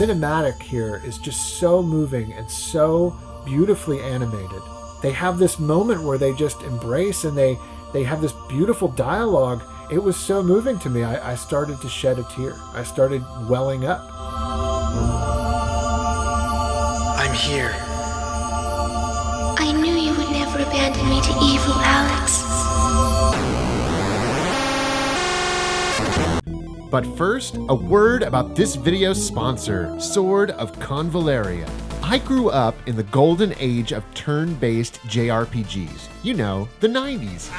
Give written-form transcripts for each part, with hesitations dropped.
cinematic here is just so moving and so beautifully animated. They have this moment where they just embrace and they have this beautiful dialogue. It was so moving to me. I started to shed a tear. I started welling up. I'm here. I knew you would never abandon me to evil, Alex. But first, a word about this video's sponsor, Sword of Convalaria. I grew up in the golden age of turn-based JRPGs. You know, the 90s.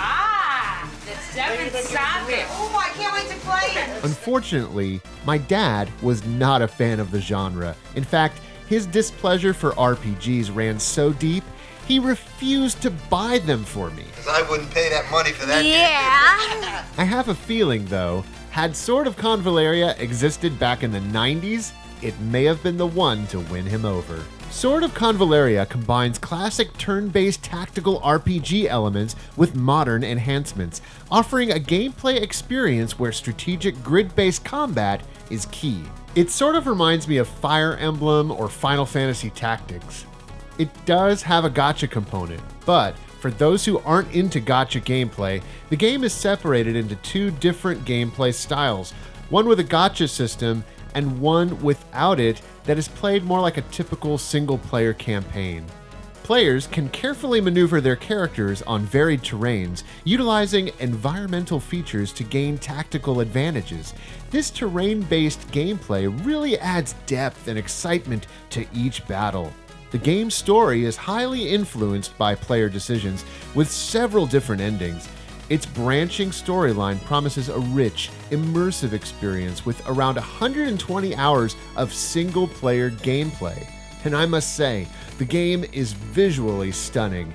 The Seventh Saga. Oh, I can't wait to play it. Unfortunately, my dad was not a fan of the genre. In fact, his displeasure for RPGs ran so deep, he refused to buy them for me. I wouldn't pay that money for that. Yeah. I have a feeling, though, had Sword of Convalaria existed back in the 90s, it may have been the one to win him over. Sword of Convalaria combines classic turn-based tactical RPG elements with modern enhancements, offering a gameplay experience where strategic grid-based combat is key. It sort of reminds me of Fire Emblem or Final Fantasy Tactics. It does have a gacha component, but for those who aren't into gacha gameplay, the game is separated into two different gameplay styles, one with a gacha system and one without it that is played more like a typical single-player campaign. Players can carefully maneuver their characters on varied terrains, utilizing environmental features to gain tactical advantages. This terrain-based gameplay really adds depth and excitement to each battle. The game's story is highly influenced by player decisions, with several different endings. Its branching storyline promises a rich, immersive experience with around 120 hours of single-player gameplay. And I must say, the game is visually stunning.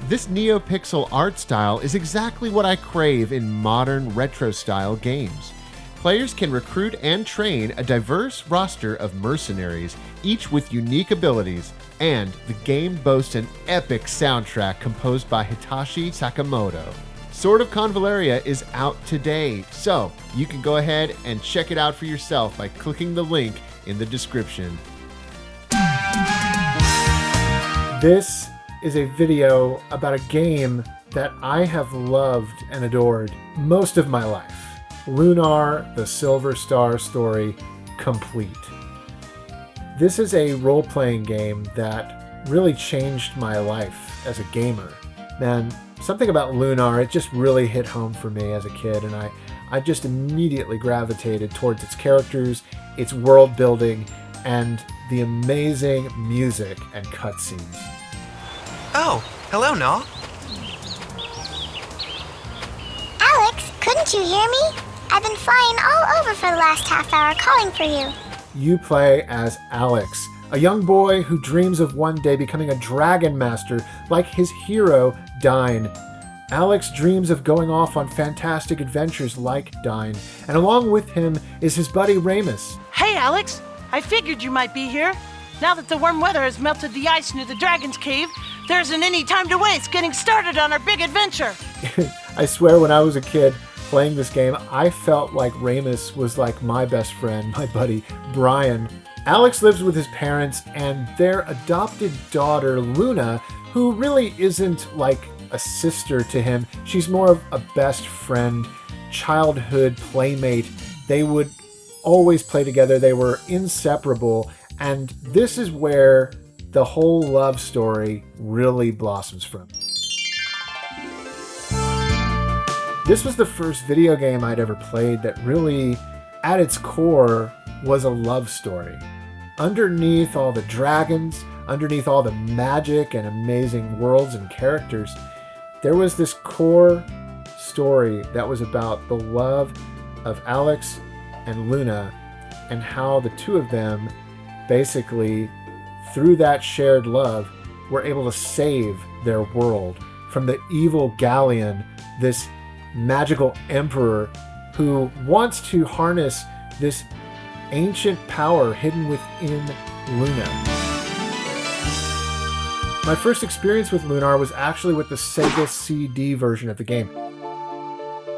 This neo-pixel art style is exactly what I crave in modern retro-style games. Players can recruit and train a diverse roster of mercenaries, each with unique abilities, and the game boasts an epic soundtrack composed by Hitoshi Sakamoto. Sword of Convalaria is out today, so you can go ahead and check it out for yourself by clicking the link in the description. This is a video about a game that I have loved and adored most of my life. Lunar, the Silver Star story, complete. This is a role-playing game that really changed my life as a gamer. Man, something about Lunar, it just really hit home for me as a kid, and I just immediately gravitated towards its characters, its world building, and the amazing music and cutscenes. Oh, hello, Naw. Alex, couldn't you hear me? I've been flying all over for the last half hour calling for you. You play as Alex, a young boy who dreams of one day becoming a dragon master like his hero, Dyne. Alex dreams of going off on fantastic adventures like Dyne, and along with him is his buddy Ramus. Hey, Alex. I figured you might be here. Now that the warm weather has melted the ice near the Dragon's Cave, there isn't any time to waste getting started on our big adventure. I swear when I was a kid playing this game, I felt like Ramus was like my best friend, my buddy Brian. Alex lives with his parents and their adopted daughter, Luna, who really isn't like a sister to him. She's more of a best friend, childhood playmate. They would always play together. They were inseparable. And this is where the whole love story really blossoms from. This was the first video game I'd ever played that really, at its core, was a love story. Underneath all the dragons, underneath all the magic and amazing worlds and characters, there was this core story that was about the love of Alex and Luna and how the two of them basically, through that shared love, were able to save their world from the evil Galleon, this magical emperor who wants to harness this ancient power hidden within Luna. My first experience with Lunar was actually with the Sega CD version of the game.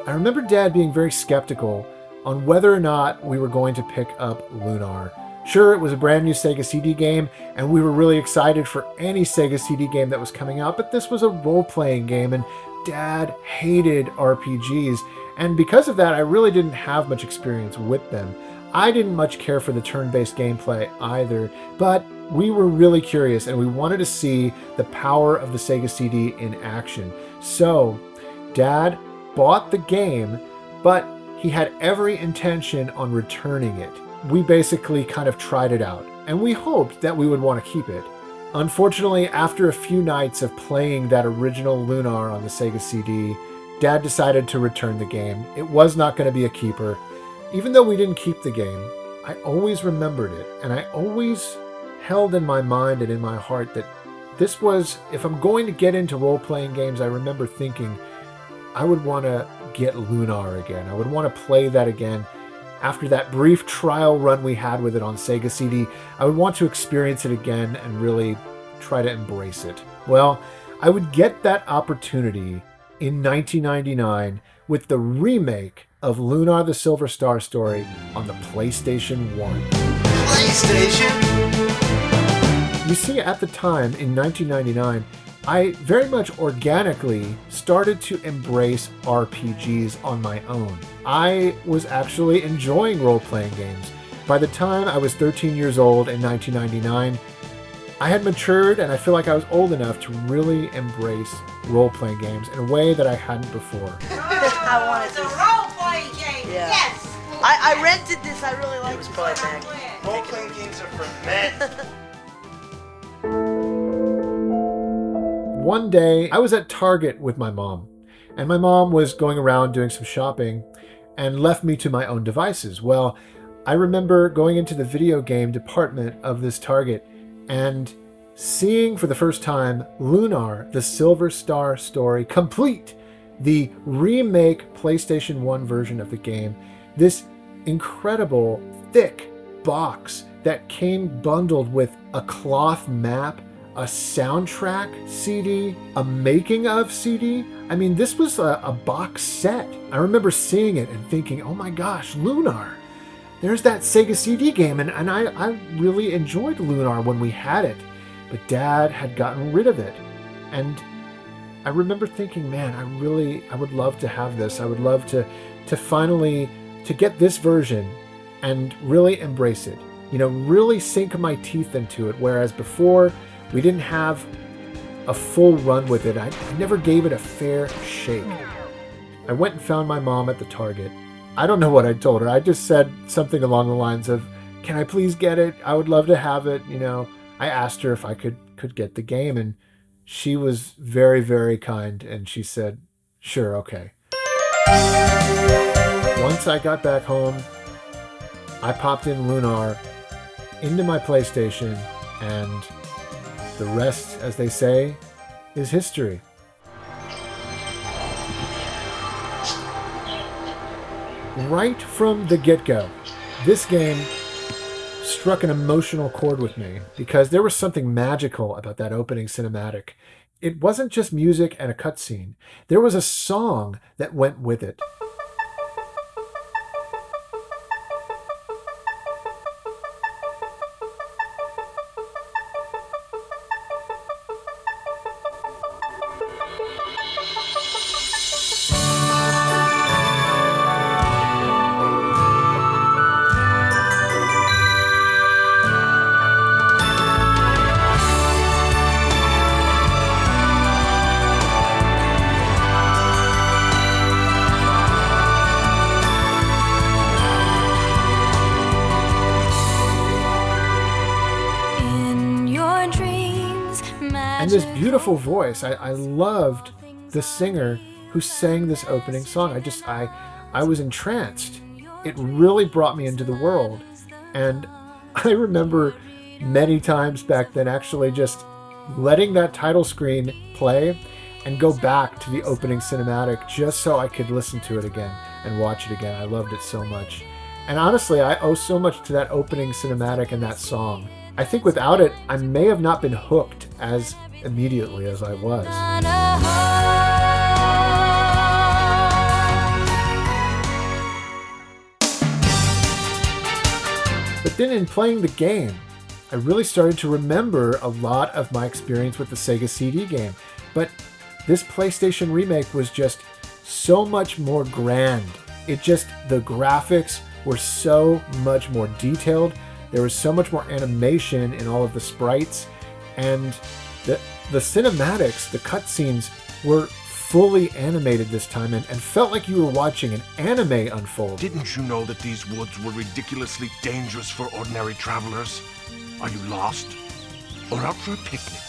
I remember Dad being very skeptical on whether or not we were going to pick up Lunar. Sure, it was a brand new Sega CD game, and we were really excited for any Sega CD game that was coming out, but this was a role-playing game, and Dad hated RPGs, and because of that, I really didn't have much experience with them. I didn't much care for the turn-based gameplay either, but we were really curious, and we wanted to see the power of the Sega CD in action. So, Dad bought the game, but he had every intention on returning it. We basically kind of tried it out, and we hoped that we would want to keep it. Unfortunately, after a few nights of playing that original Lunar on the Sega CD, Dad decided to return the game. It was not going to be a keeper. Even though we didn't keep the game, I always remembered it, and I always held in my mind and in my heart that this was, if I'm going to get into role-playing games, I remember thinking I would want to get Lunar again. I would want to play that again. After that brief trial run we had with it on Sega CD, I would want to experience it again and really try to embrace it. Well, I would get that opportunity in 1999 with the remake of Lunar the Silver Star Story on the PlayStation 1. PlayStation? You see, at the time, in 1999, I very much organically started to embrace RPGs on my own. I was actually enjoying role-playing games. By the time I was 13 years old in 1999, I had matured and I feel like I was old enough to really embrace role-playing games in a way that I hadn't before. I wanted It's a this. role-playing game. Yeah. Yes. I rented this. I really liked it. Role-playing games are for men. One day, I was at Target with my mom, and my mom was going around doing some shopping and left me to my own devices. Well, I remember going into the video game department of this Target and seeing for the first time Lunar, the Silver Star Story, complete, the remake PlayStation 1 version of the game. This incredible, thick box that came bundled with a cloth map, a soundtrack CD, a making of CD. I mean, this was a box set. I remember seeing it and thinking, oh my gosh, Lunar. There's that Sega CD game, and I really enjoyed Lunar when we had it, but Dad had gotten rid of it. And I remember thinking, man, I would love to have this. I would love to finally to get this version and really embrace it. You know, really sink my teeth into it, whereas before, we didn't have a full run with it. I never gave it a fair shake. I went and found my mom at the Target. I don't know what I told her. I just said something along the lines of, can I please get it? I would love to have it. You know, I asked her if I could get the game, and she was very, very kind, and she said, sure, okay. Once I got back home, I popped in Lunar into my PlayStation, and the rest, as they say, is history. Right from the get-go, this game struck an emotional chord with me because there was something magical about that opening cinematic. It wasn't just music and a cutscene. There was a song that went with it. And this beautiful voice. I loved the singer who sang this opening song. I was entranced. It really brought me into the world. And I remember many times back then actually just letting that title screen play and go back to the opening cinematic just so I could listen to it again and watch it again. I loved it so much. And honestly, I owe so much to that opening cinematic and that song. I think without it, I may have not been hooked as immediately as I was. The But then in playing the game, I really started to remember a lot of my experience with the Sega CD game. But this PlayStation remake was just so much more grand. The graphics were so much more detailed. There was so much more animation in all of the sprites. And the cinematics, the cutscenes, were fully animated this time and felt like you were watching an anime unfold. Didn't you know that these woods were ridiculously dangerous for ordinary travelers? Are you lost? Or out for a picnic?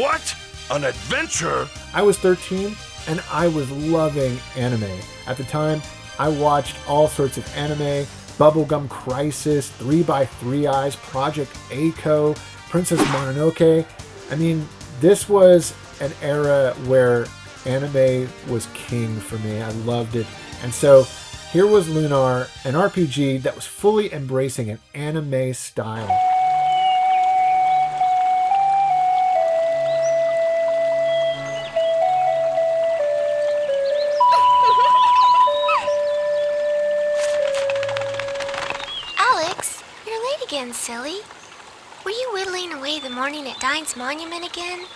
What? An adventure? I was 13 and I was loving anime. At the time, I watched all sorts of anime: Bubblegum Crisis, 3x3 Eyes, Project A-ko, Princess Mononoke. I mean, this was an era where anime was king for me. I loved it. And so here was Lunar, an RPG that was fully embracing an anime style. Alex, you're late again, silly. Were you whittling away the morning at Dine's Monument again?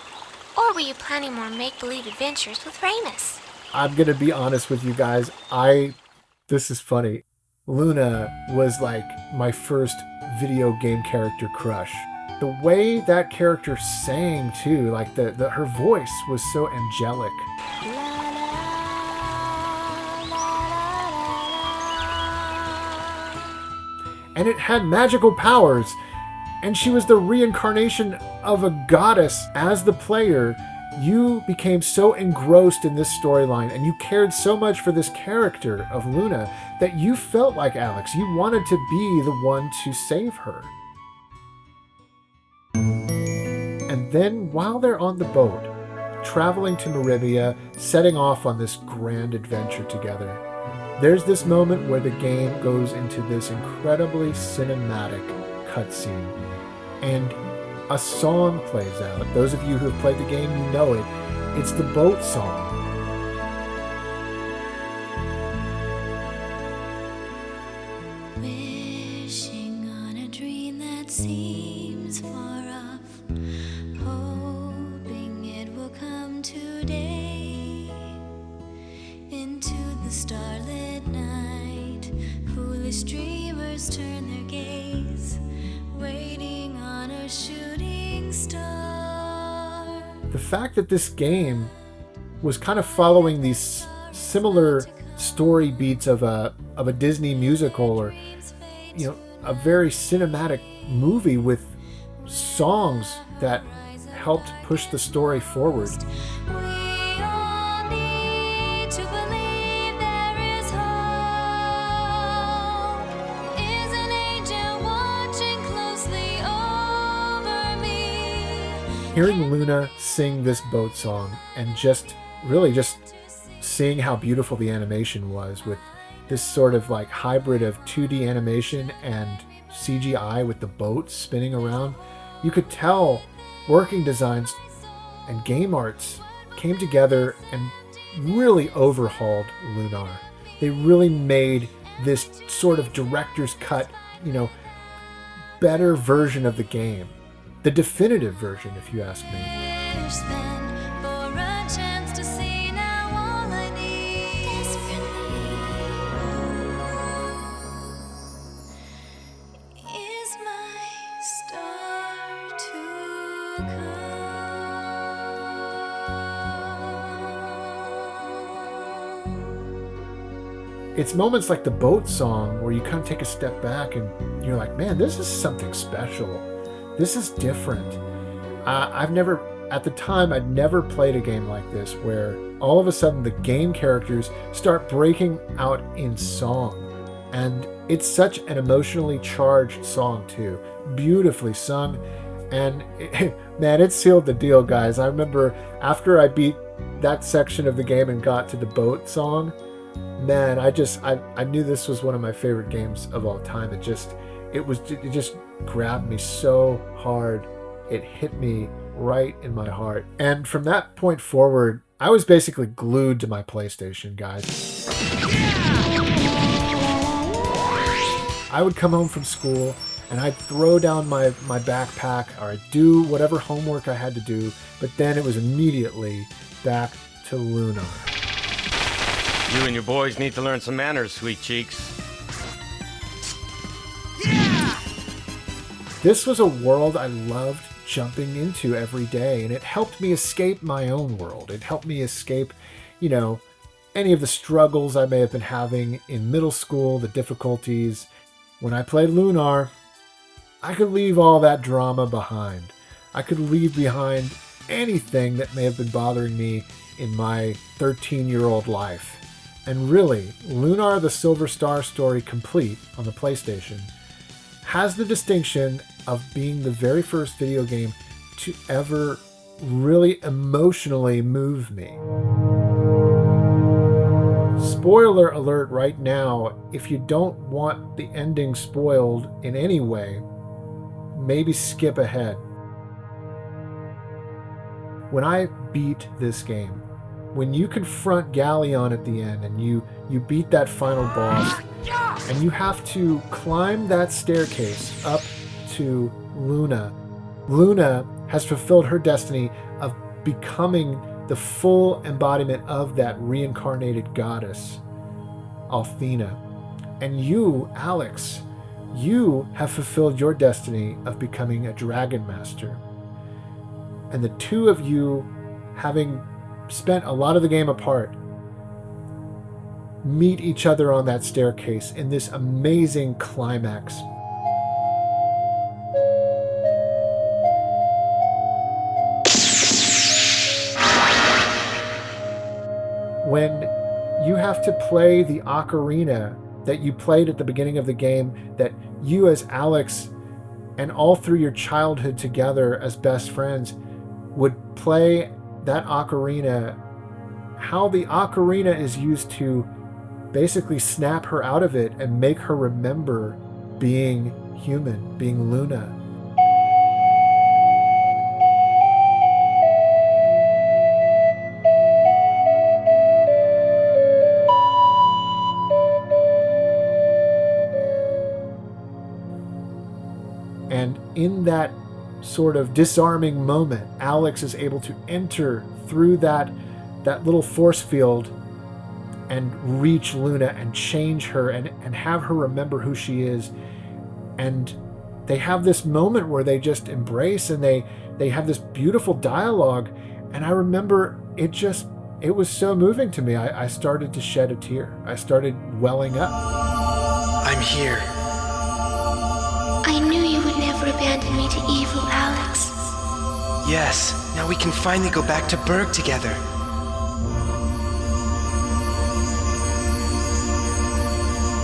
Or were you planning more make-believe adventures with Ramus? I'm going to be honest with you guys. This is funny. Luna was like my first video game character crush. The way that character sang too, like her voice was so angelic. And it had magical powers. And she was the reincarnation of a goddess. As the player, you became so engrossed in this storyline and you cared so much for this character of Luna that you felt like Alex. You wanted to be the one to save her. And then while they're on the boat, traveling to Meribia, setting off on this grand adventure together, there's this moment where the game goes into this incredibly cinematic cutscene. And a song plays out. Those of you who have played the game, you know it. It's the boat song. Wishing on a dream that seems far off, hoping it will come today. Into the starlit night, foolish dreamers turn their gaze, waiting on a shooting star. The fact that this game was kind of following these similar story beats of a Disney musical, or a very cinematic movie with songs that helped push the story forward. Hearing Luna sing this boat song and just seeing how beautiful the animation was, with this sort of like hybrid of 2D animation and CGI with the boat spinning around, you could tell working designs and game arts came together and really overhauled Lunar. They really made this sort of director's cut, better version of the game. The definitive version, if you ask me. It's moments like the boat song where you kind of take a step back and you're like, man, this is something special. This is different. At the time, I'd never played a game like this where all of a sudden the game characters start breaking out in song. And it's such an emotionally charged song too. Beautifully sung. And man, it sealed the deal, guys. I remember after I beat that section of the game and got to the boat song, man, I knew this was one of my favorite games of all time. It just grabbed me so hard. It hit me right in my heart. And from that point forward, I was basically glued to my PlayStation, guys. I would come home from school and I'd throw down my backpack, or I'd do whatever homework I had to do, but then it was immediately back to Lunar. You and your boys need to learn some manners, sweet cheeks. This was a world I loved jumping into every day, and it helped me escape my own world. It helped me escape, any of the struggles I may have been having in middle school, the difficulties. When I played Lunar, I could leave all that drama behind. I could leave behind anything that may have been bothering me in my 13-year-old life. And really, Lunar the Silver Star story complete on the PlayStation has the distinction of being the very first video game to ever really emotionally move me. Spoiler alert right now, if you don't want the ending spoiled in any way, maybe skip ahead. When I beat this game, when you confront Galleon at the end and you beat that final boss, and you have to climb that staircase up to Luna. Luna has fulfilled her destiny of becoming the full embodiment of that reincarnated goddess, Althena. And you, Alex, you have fulfilled your destiny of becoming a dragon master. And the two of you, having spent a lot of the game apart, meet each other on that staircase in this amazing climax. When you have to play the ocarina that you played at the beginning of the game, that you as Alex and all through your childhood together as best friends would play that ocarina, how the ocarina is used to basically snap her out of it and make her remember being human, being Luna. And in that sort of disarming moment, Alex is able to enter through that little force field and reach Luna and change her and have her remember who she is. And they have this moment where they just embrace and they have this beautiful dialogue. And I remember it was so moving to me. I started to shed a tear. I started welling up. I'm here. I knew you would never abandon me to evil, Alex. Yes, now we can finally go back to Berg together.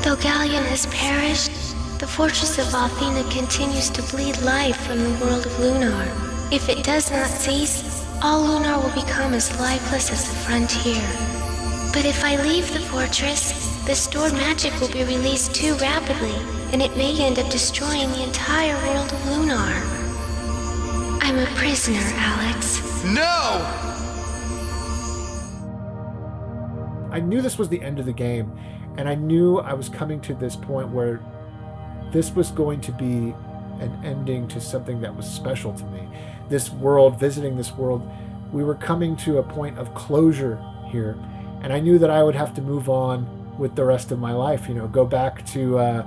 Though Galleon has perished, the fortress of Althena continues to bleed life from the world of Lunar. If it does not cease, all Lunar will become as lifeless as the frontier. But if I leave the fortress, the stored magic will be released too rapidly, and it may end up destroying the entire world of Lunar. I'm a prisoner, Alex. No! I knew this was the end of the game, and I knew I was coming to this point where this was going to be an ending to something that was special to me. This world, visiting this world, we were coming to a point of closure here, and I knew that I would have to move on with the rest of my life, go back to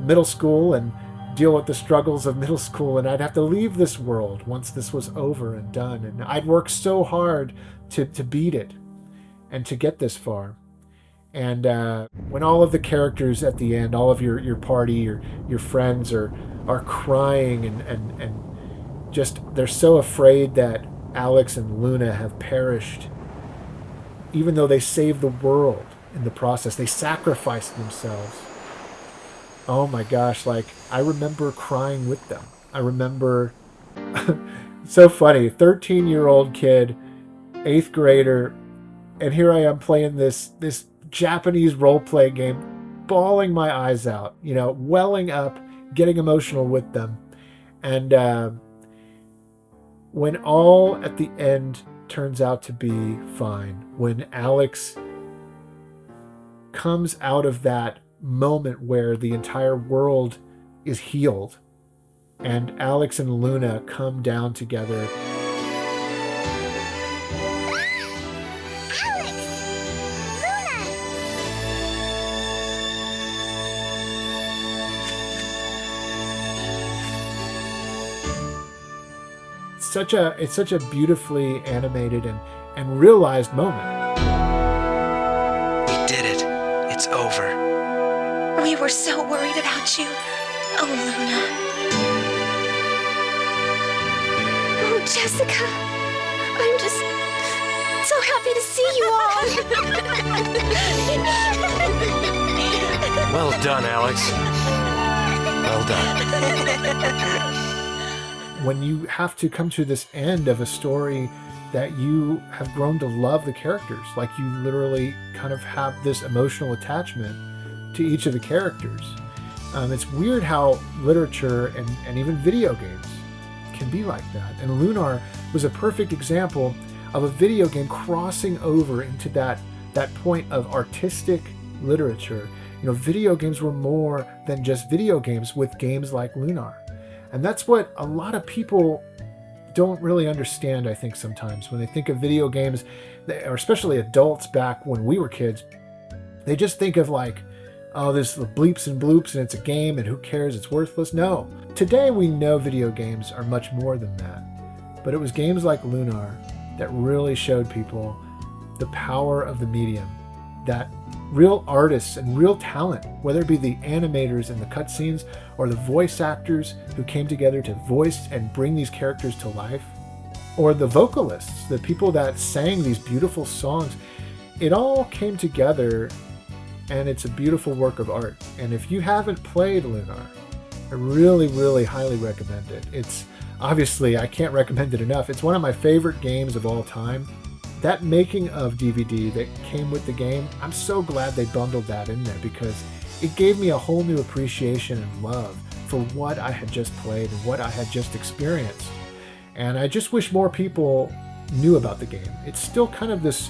middle school and deal with the struggles of middle school, and I'd have to leave this world once this was over and done. And I'd worked so hard to beat it and to get this far. And when all of the characters at the end, all of your party, your friends are crying and just, they're so afraid that Alex and Luna have perished, even though they saved the world in the process, they sacrificed themselves. Oh my gosh, I remember crying with them. I remember, so funny, 13-year-old kid, 8th grader, and here I am playing this Japanese role-play game, bawling my eyes out, welling up, getting emotional with them. And when all at the end turns out to be fine, when Alex comes out of that moment where the entire world is healed and Alex and Luna come down together. It's such a beautifully animated and realized moment. We did it. It's over. We were so worried about you. Oh, Luna. Oh, Jessica. I'm just so happy to see you all. Well done, Alex. Well done. When you have to come to this end of a story that you have grown to love the characters, like you literally kind of have this emotional attachment to each of the characters. It's weird how literature and even video games can be like that. And Lunar was a perfect example of a video game crossing over into that point of artistic literature. You know, video games were more than just video games with games like Lunar. And that's what a lot of people don't really understand, I think, sometimes. When they think of video games, or especially adults back when we were kids, they just think of like, oh, there's the bleeps and bloops and it's a game and who cares, it's worthless. No. Today we know video games are much more than that. But it was games like Lunar that really showed people the power of the medium, that real artists and real talent, whether it be the animators in the cutscenes or the voice actors who came together to voice and bring these characters to life, or the vocalists, the people that sang these beautiful songs, it all came together and it's a beautiful work of art. And if you haven't played Lunar, I really, really highly recommend it. It's obviously, I can't recommend it enough. It's one of my favorite games of all time. That making of DVD that came with the game, I'm so glad they bundled that in there because it gave me a whole new appreciation and love for what I had just played and what I had just experienced. And I just wish more people knew about the game. It's still kind of this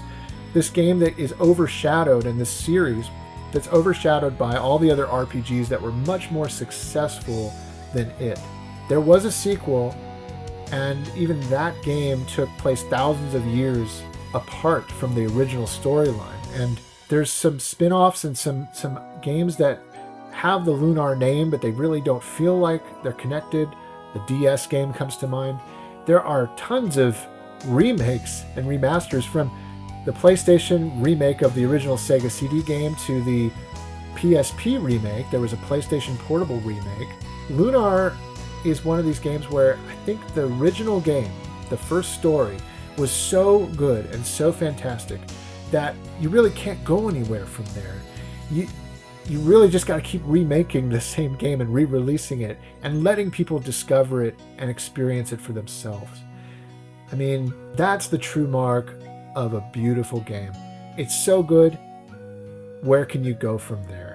game that is overshadowed in this series that's overshadowed by all the other RPGs that were much more successful than it. There was a sequel, and even that game took place thousands of years apart from the original storyline. And there's some spin-offs and some games that have the Lunar name, but they really don't feel like they're connected. The DS game comes to mind. There are tons of remakes and remasters, from the PlayStation remake of the original Sega CD game to the PSP remake. There was a PlayStation Portable remake. Lunar is one of these games where I think the original game, the first story, was so good and so fantastic that you really can't go anywhere from there. You really just got to keep remaking the same game and re-releasing it and letting people discover it and experience it for themselves. I mean, that's the true mark of a beautiful game. It's so good. Where can you go from there?